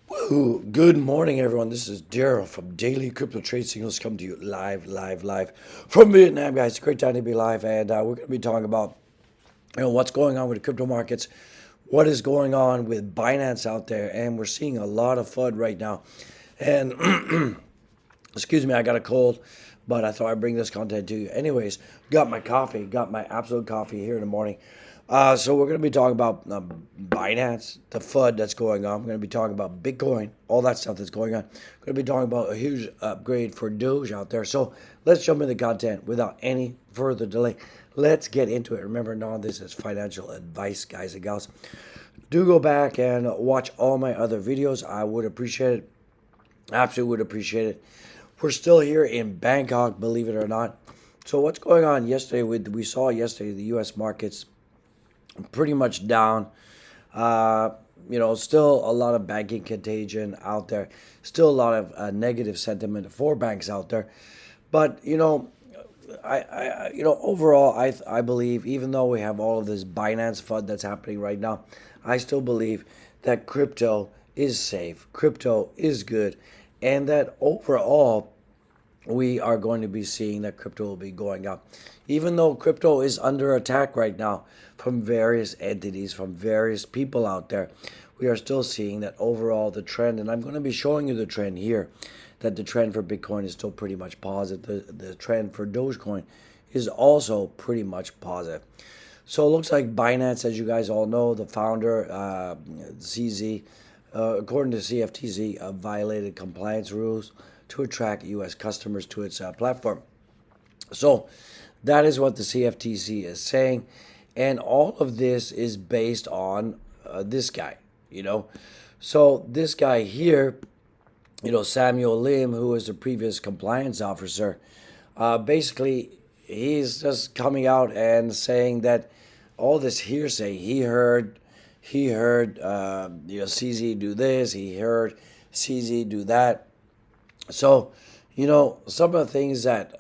Woo! Good morning, everyone. This is Daryl from Daily Crypto Trade Signals, coming to you live from Vietnam, guys. It's a great time to be live, and we're going to be talking about what's going on with the crypto markets, what is going on with Binance out there, and we're seeing a lot of FUD right now. And excuse me, I got a cold, but I thought I'd bring this content to you. Anyways, got my coffee, got my absolute coffee here in the morning. So we're going to be talking about Binance, the FUD that's going on. We're going to be talking about Bitcoin, all that stuff that's going on. We're going to be talking about a huge upgrade for Doge out there. So let's jump into the content without any further delay. Let's get into it. Remember, none of this is financial advice, guys and gals. Do go back and watch all my other videos. I would appreciate it. Absolutely would appreciate it. We're still here in Bangkok, believe it or not. So what's going on yesterday? We saw yesterday the U.S. markets pretty much down. Uh, still a lot of banking contagion out there. Still a lot of negative sentiment for banks out there. But overall, I believe, even though we have all of this Binance FUD that's happening right now, I still believe that crypto is safe, crypto is good, and that overall we are going to be seeing that crypto will be going up. Even though crypto is under attack right now from various entities, from various people out there, we are still seeing that overall the trend, and I'm going to be showing you the trend here, that the trend for Bitcoin is still pretty much positive. The trend for Dogecoin is also pretty much positive. So it looks like Binance, as you guys all know, the founder, CZ, according to CFTC, violated compliance rules to attract U.S. customers to its platform. So that is what the CFTC is saying. And all of this is based on this guy, you know. So this guy here, Samuel Lim, who was the previous compliance officer, basically he's just coming out and saying that all this hearsay he heard CZ do this, he heard CZ do that. So, some of the things that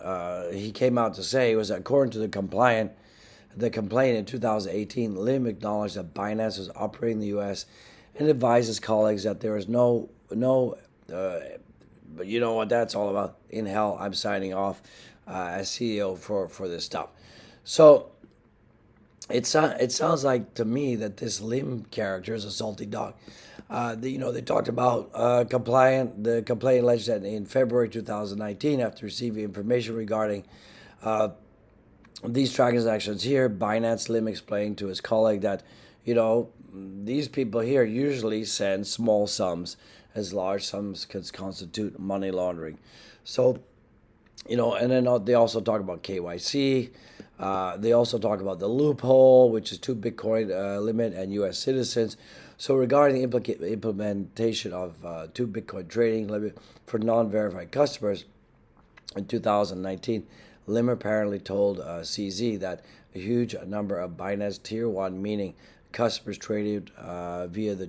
he came out to say was that according to the complaint in 2018, Lim acknowledged that Binance was operating in the U.S. and advised his colleagues that there is but you know what that's all about. In hell, I'm signing off as CEO for this stuff. So it sounds like to me that this Lim character is a salty dog. They talked about the complaint alleged that in February 2019, after receiving information regarding these transactions here, Binance Lim explained to his colleague that, these people here usually send small sums, as large sums could constitute money laundering. So, and then they also talk about KYC. They also talk about the loophole, which is two Bitcoin limit and U.S. citizens. So regarding the implementation of two Bitcoin trading limit for non-verified customers in 2019, Lim apparently told CZ that a huge number of Binance Tier 1, meaning customers traded via the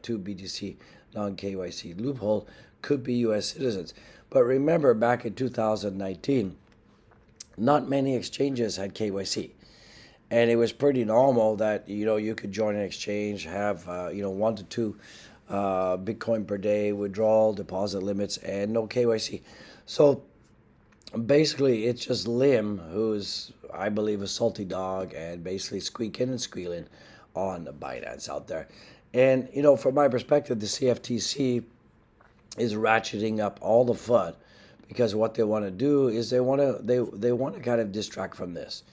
2BTC non-KYC loophole, could be U.S. citizens. But remember, back in 2019, not many exchanges had KYC. And it was pretty normal that, you could join an exchange, have, 1 to 2 Bitcoin per day, withdrawal, deposit limits, and no KYC. So basically, it's just Lim, who's, I believe, a salty dog, and basically squeaking and squealing on the Binance out there. And, from my perspective, the CFTC is ratcheting up all the FUD because what they want to do is they want to kind of distract from this.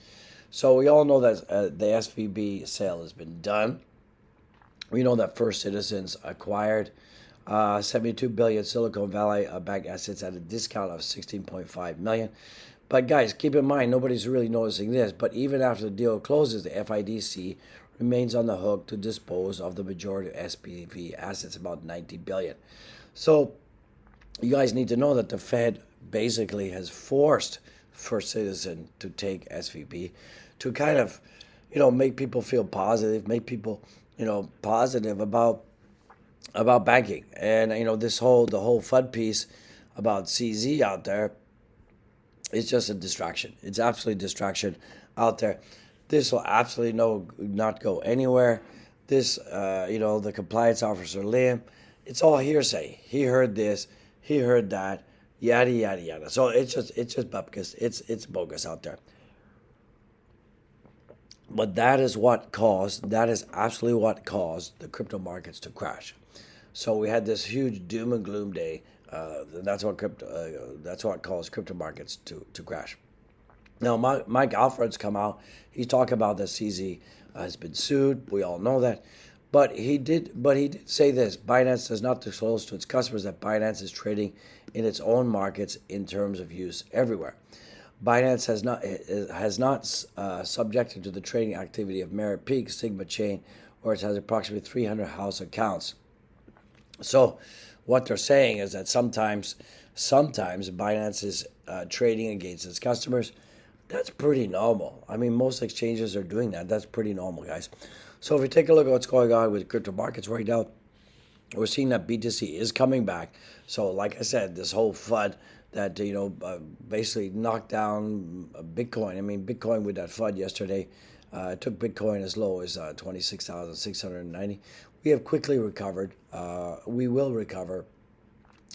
So we all know that the SVB sale has been done. We know that First Citizens acquired 72 billion Silicon Valley Bank assets at a discount of 16.5 million. But guys, keep in mind, nobody's really noticing this. But even after the deal closes, the FIDC remains on the hook to dispose of the majority of SPV assets, about 90 billion. So you guys need to know that the Fed basically has forced First Citizen to take SVB to kind of, make people feel positive, make people, positive about banking. And the whole FUD piece about CZ out there, it's just a distraction. It's absolutely a distraction out there. This will absolutely not go anywhere. This, the compliance officer Lim, it's all hearsay. He heard this, he heard that, yada yada yada. So it's just bogus. It's bogus out there. But that is absolutely what caused the crypto markets to crash. So we had this huge doom and gloom day. That's what caused crypto markets to crash. Now, Mike Alfred's come out. He's talking about that CZ has been sued. We all know that. But he did say this: Binance does not disclose to its customers that Binance is trading in its own markets in terms of use everywhere. Binance has not subjected to the trading activity of Merit Peak, Sigma Chain, where it has approximately 300 house accounts. So, what they're saying is that sometimes Binance is trading against its customers. That's pretty normal. I mean, most exchanges are doing that. That's pretty normal, guys. So, if you take a look at what's going on with crypto markets right now, we're seeing that BTC is coming back. So, like I said, this whole FUD that basically knocked down Bitcoin. I mean, Bitcoin with that FUD yesterday took Bitcoin as low as 26,690. We have quickly recovered. We will recover,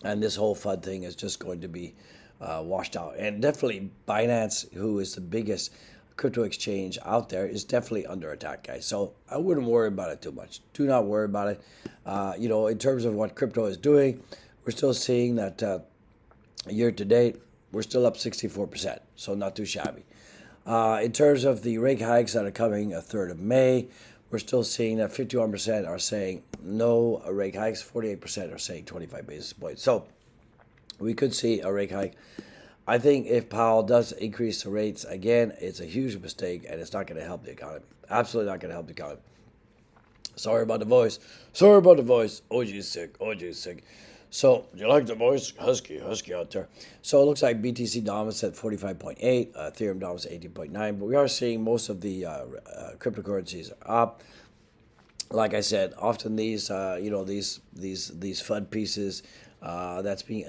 and this whole FUD thing is just going to be washed out. And definitely, Binance, who is the biggest crypto exchange out there, is definitely under attack, guys. So I wouldn't worry about it too much. Do not worry about it. In terms of what crypto is doing, we're still seeing that year to date, we're still up 64%. So not too shabby. In terms of the rate hikes that are coming 3rd of May, we're still seeing that 51% are saying no rate hikes, 48% are saying 25 basis points. So we could see a rate hike. I think if Powell does increase the rates again, it's a huge mistake and it's not going to help the economy. Absolutely not going to help the economy. Sorry about the voice. Sorry about the voice. OG's sick. OG's sick. So, do you like the voice? Husky out there. So, it looks like BTC dominance at 45.8, Ethereum dominance at 18.9, but we are seeing most of the cryptocurrencies up. Like I said, often these, these FUD pieces that's being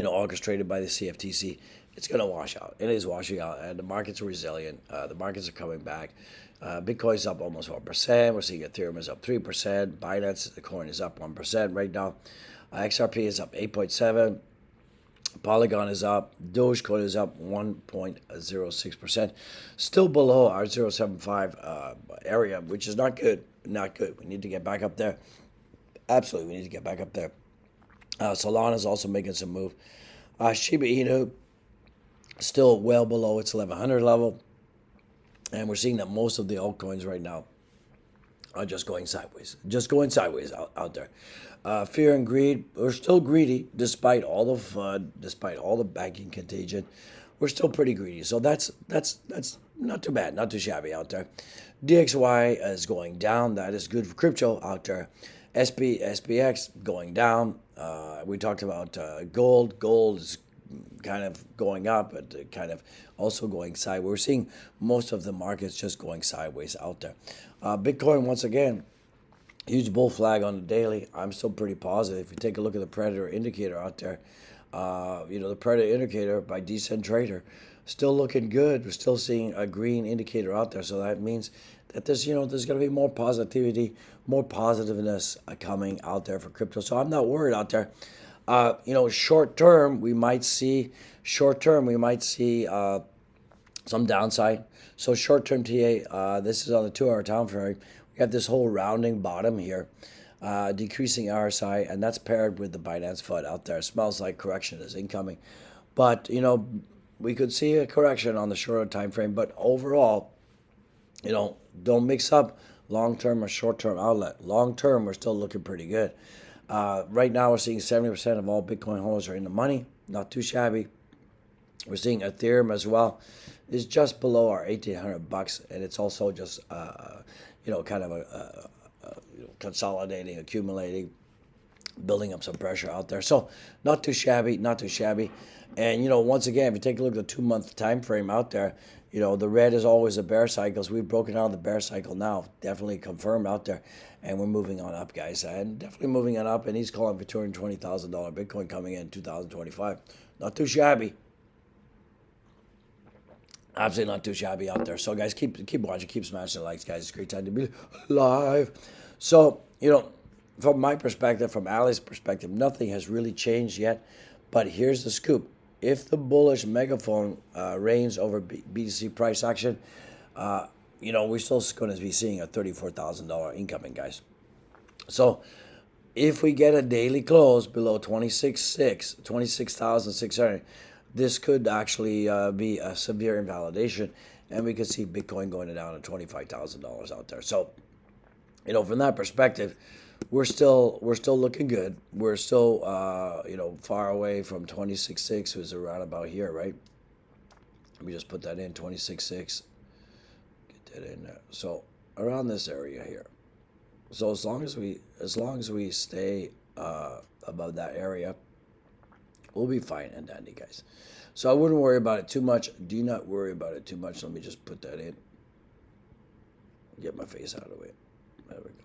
orchestrated by the CFTC, it's going to wash out. It is washing out, and the markets are resilient. The markets are coming back. Bitcoin's up almost 1%. We're seeing Ethereum is up 3%. Binance, the coin is up 1% right now. XRP is up 8.7%. Polygon is up. Dogecoin is up 1.06%. Still below our 0.75 area, which is not good. Not good. We need to get back up there. Absolutely, we need to get back up there. Solana is also making some move. Shiba Inu still well below its 1100 level. And we're seeing that most of the altcoins right now are just going sideways. Just going sideways out there. Fear and greed. We're still greedy despite all the FUD, despite all the banking contagion. We're still pretty greedy. So that's not too bad, not too shabby out there. DXY is going down. That is good for crypto out there. SPX going down. We talked about gold. Gold is kind of going up, but kind of also going sideways. We're seeing most of the markets just going sideways out there. Bitcoin, once again, huge bull flag on the daily. I'm still pretty positive. If you take a look at the Predator indicator out there, the Predator indicator by Decent Trader, still looking good. We're still seeing a green indicator out there. So that means that there's going to be more positivity, more positiveness coming out there for crypto. So I'm not worried out there. Short term, we might see some downside. So short term TA, this is on the 2 hour time frame. We have this whole rounding bottom here, decreasing RSI, and that's paired with the Binance FUD out there. It smells like correction is incoming. But, we could see a correction on the shorter time frame. But overall, don't mix up long-term or short-term outlet. Long-term, we're still looking pretty good. Right now, we're seeing 70% of all Bitcoin holders are in the money. Not too shabby. We're seeing Ethereum as well is just below our $1,800, and it's also just kind of consolidating, accumulating, building up some pressure out there. So not too shabby, not too shabby. And once again, if you take a look at the 2-month time frame out there, the red is always a bear cycles. We've broken out of the bear cycle now, definitely confirmed out there, and we're moving on up, guys, and definitely moving on up. And he's calling for $220,000 Bitcoin coming in 2025. Not too shabby. Absolutely not too shabby out there. So, guys, keep watching, keep smashing the likes, guys. It's a great time to be alive. So, from my perspective, from Ali's perspective, nothing has really changed yet. But here's the scoop: if the bullish megaphone reigns over BTC price action, we're still going to be seeing a $34,000 incoming, guys. So if we get a daily close below 26,600, this could actually be a severe invalidation, and we could see Bitcoin going down to $25,000 out there. So, from that perspective, we're still looking good. We're still far away from 26.6, was around about here, right? Let me just put that in 26.6. Get that in there. So around this area here. So as long as we stay above that area, we'll be fine and dandy, guys. So I wouldn't worry about it too much. Do not worry about it too much. Let me just put that in. Get my face out of the way. There we go.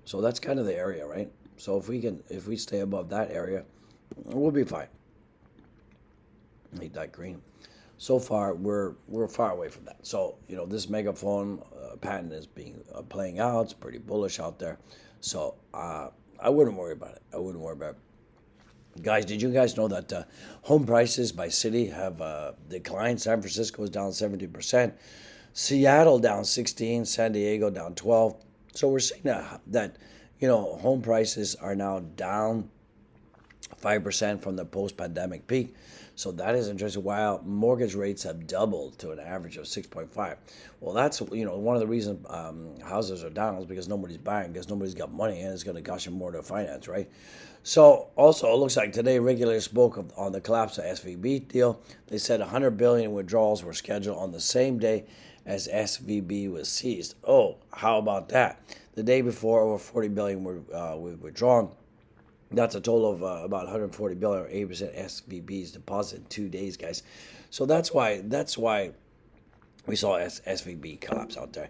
So that's kind of the area, right? So if we stay above that area, we'll be fine. Make that green. So far, we're far away from that. So this megaphone pattern is playing out. It's pretty bullish out there. So I wouldn't worry about it. Guys, did you guys know that home prices by city have declined? San Francisco is down 70%, Seattle down 16%, San Diego down 12%. So we're seeing that home prices are now down 5% from the post-pandemic peak. So that is interesting. While mortgage rates have doubled to an average of 6.5. Well, that's one of the reasons houses are down is because nobody's buying, because nobody's got money, and it's going to cost you more to finance, right? So also, it looks like today regulators spoke on the collapse of SVB deal. They said 100 billion withdrawals were scheduled on the same day as SVB was seized. Oh, how about that? The day before, over 40 billion were withdrawn. That's a total of about 140 billion, or 8% SVB's deposit in 2 days, guys. So that's why we saw SVB collapse out there.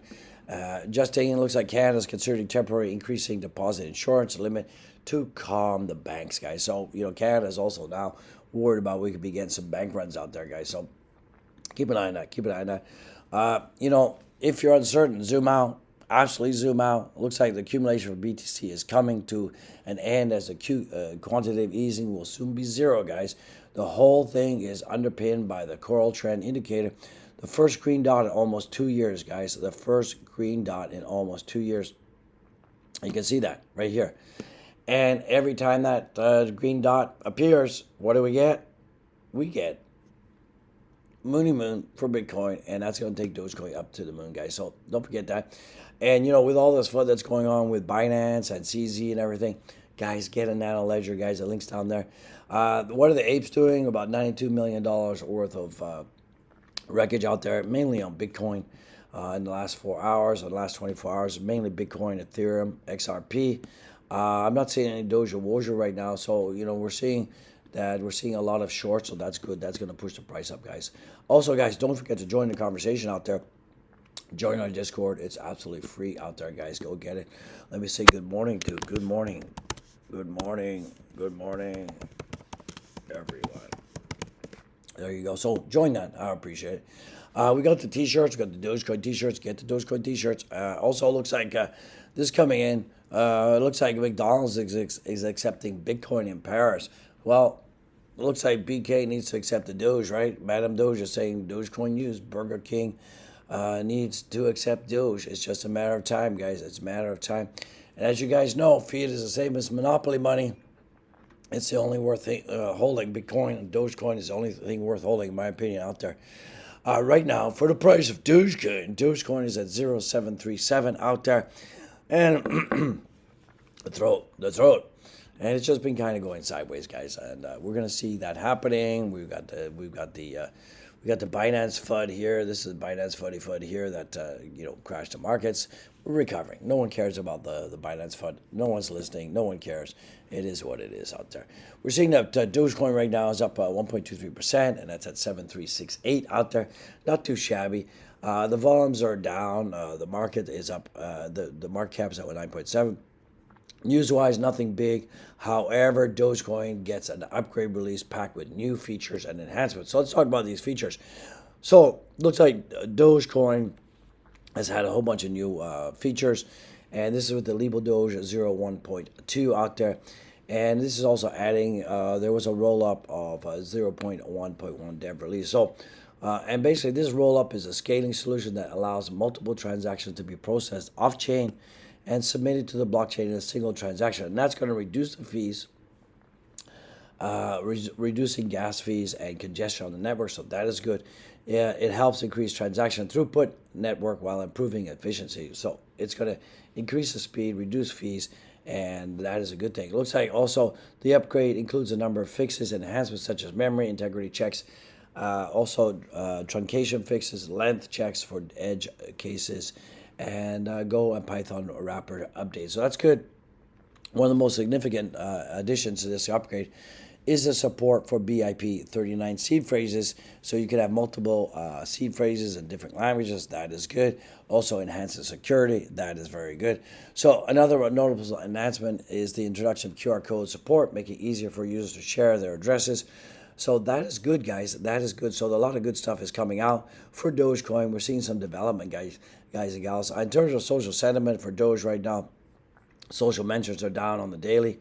Just taking, it looks like Canada's considering temporary increasing deposit insurance limit to calm the banks, guys. So Canada is also now worried about we could be getting some bank runs out there, guys. So keep an eye on that. If you're uncertain, zoom out. Absolutely zoom out. It looks like the accumulation for BTC is coming to an end as the quantitative easing will soon be zero, guys. The whole thing is underpinned by the Coral Trend Indicator. The first green dot in almost 2 years, guys. The first green dot in almost 2 years. You can see that right here. And every time that green dot appears, what do we get? We get Moon for Bitcoin, and that's going to take Dogecoin up to the moon, guys. So don't forget that. And with all this FUD that's going on with Binance and CZ and everything, guys, get a Nano Ledger, guys. The link's down there. What are the apes doing? About $92 million worth of wreckage out there, mainly on Bitcoin in the last 4 hours, or the last 24 hours, mainly Bitcoin, Ethereum, XRP. I'm not seeing any Doja Woja right now, so we're seeing a lot of shorts, so that's good. That's going to push the price up, guys. Also, guys, don't forget to join the conversation out there. Join our Discord. It's absolutely free out there, guys. Go get it. Let me say good morning, everyone. There you go. So join that. I appreciate it. We got the T-shirts. We got the Dogecoin T-shirts. Get the Dogecoin T-shirts. Also, looks like this is coming in. It looks like McDonald's is accepting Bitcoin in Paris. Well, it looks like BK needs to accept the Doge, right? Madame Doge is saying Dogecoin used. Burger King needs to accept Doge. It's just a matter of time, guys. It's a matter of time. And as you guys know, fiat is the same as monopoly money. It's the only worth holding. Bitcoin and Dogecoin is the only thing worth holding, in my opinion, out there. Right now, for the price of Dogecoin is at 0.737 out there. And the throat. And it's just been kind of going sideways, guys. And we're going to see that happening. We've got the Binance FUD here. This is Binance FUD here that crashed the markets. We're recovering. No one cares about the Binance FUD. No one's listening. No one cares. It is what it is out there. We're seeing that Dogecoin right now is up 1.23%, and that's at 7,368 out there. Not too shabby. The volumes are down. The market is up. The market cap is at 9.7. News-wise, nothing big. However, Dogecoin gets an upgrade release packed with new features and enhancements. So let's talk about these features. So looks like Dogecoin has had a whole bunch of new features, and this is with the Libo Doge 0.1.2 out there. And this is also adding, there was a roll up of 0.1.1 dev release. So, and basically, this roll up is a scaling solution that allows multiple transactions to be processed off chain and submitted to the blockchain in a single transaction. And that's going to reduce the fees, reducing gas fees and congestion on the network. So that is good. Yeah, it helps increase transaction throughput network while improving efficiency. So it's going to increase the speed, reduce fees, and that is a good thing. It looks like also the upgrade includes a number of fixes and enhancements such as memory integrity checks, also truncation fixes, length checks for edge cases, and Go and Python wrapper updates. So that's good. One of the most significant additions to this upgrade is the support for BIP 39 seed phrases, so you can have multiple seed phrases in different languages. That is good. Also enhances security. That is very good. So another notable enhancement is the introduction of QR code support, making it easier for users to share their addresses. So that is good, guys. That is good. So a lot of good stuff is coming out for Dogecoin. We're seeing some development, guys and gals. In terms of social sentiment for Doge right now, social mentions are down on the daily.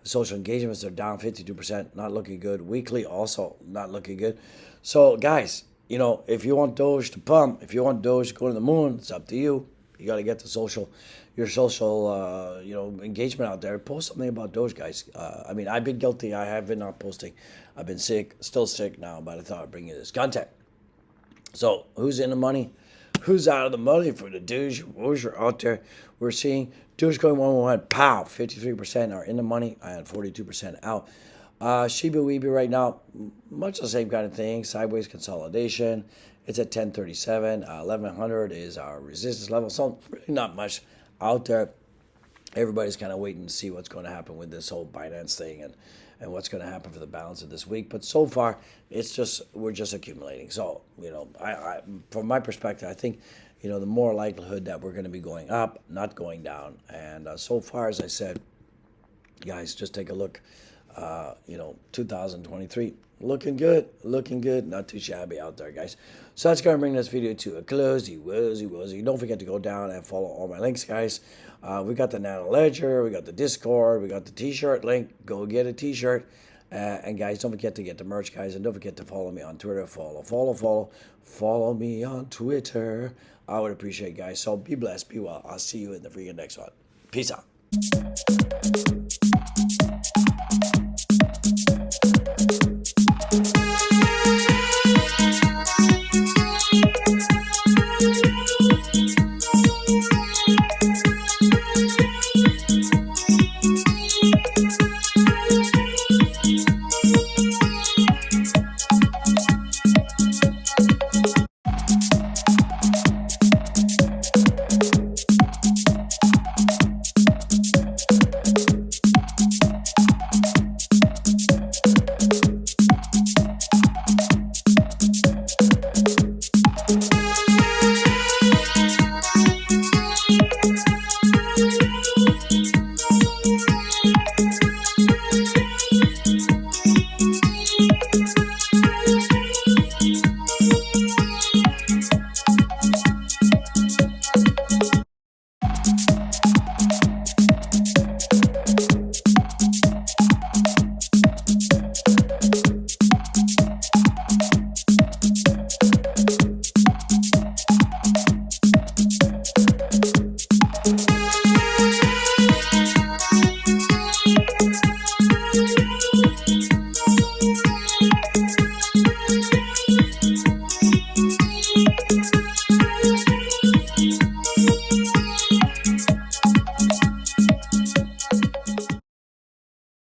Social engagements are down 52%, not looking good. Weekly also not looking good. So guys, if you want Doge to pump, if you want Doge to go to the moon, it's up to you. You got to get your social, engagement out there. Post something about Doge, guys. I've been guilty. I have been not posting. I've been sick, still sick now, but I thought I'd bring you this content. So who's in the money? Who's out of the money for the Doge? Those are out there. We're seeing Dogecoin 111, pow, 53% are in the money and 42% out. Shiba Inu right now, much the same kind of thing, sideways consolidation. It's at 1037. 1100 is our resistance level. So really not much out there. Everybody's kind of waiting to see what's going to happen with this whole Binance thing and what's going to happen for the balance of this week. But so far, we're just accumulating. So, I from my perspective, I think, the more likelihood that we're going to be going up, not going down. And so far, as I said, guys, just take a look. 2023 looking good, not too shabby out there, guys. So that's going to bring this video to a close. Don't forget to go down and follow all my links, guys. We got the Nano Ledger, we got the Discord, we got the t-shirt link. Go get a t-shirt. And guys, don't forget to get the merch, guys, and don't forget to follow me on Twitter. Follow me on Twitter. I would appreciate it, guys. So be blessed, be well. I'll see you in the freaking next one. Peace out.